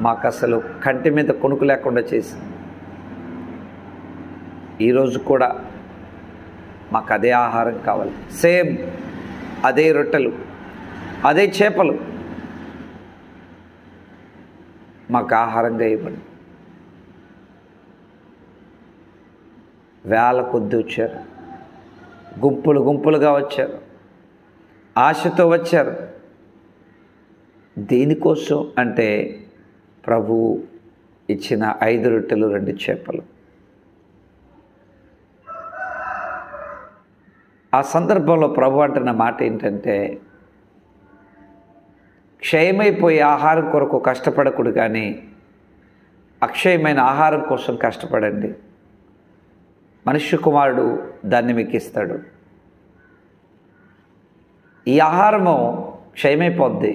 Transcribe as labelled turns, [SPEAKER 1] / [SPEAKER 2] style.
[SPEAKER 1] మాకు అసలు కంటి మీద కొనుకు లేకుండా చేసింది. ఈరోజు కూడా మాకు అదే ఆహారం కావాలి, సేమ్ అదే రొట్టెలు, అదే చేపలు మాకు ఆహారంగా ఇవ్వండి. వేల కొద్ది వచ్చారు, గుంపులు గుంపులుగా వచ్చారు, ఆశతో వచ్చారు. దేనికోసం అంటే ప్రభువు ఇచ్చిన 5 రొట్టెలు 2 చేపలు. ఆ సందర్భంలో ప్రభు అంటున్న మాట ఏంటంటే, క్షయమైపోయే ఆహారం కొరకు కష్టపడకుడు కానీ అక్షయమైన ఆహారం కోసం కష్టపడండి. మనుష్య కుమారుడు దాన్ని మీకు ఇస్తాడు. ఈ ఆహారము క్షయమైపోద్ది,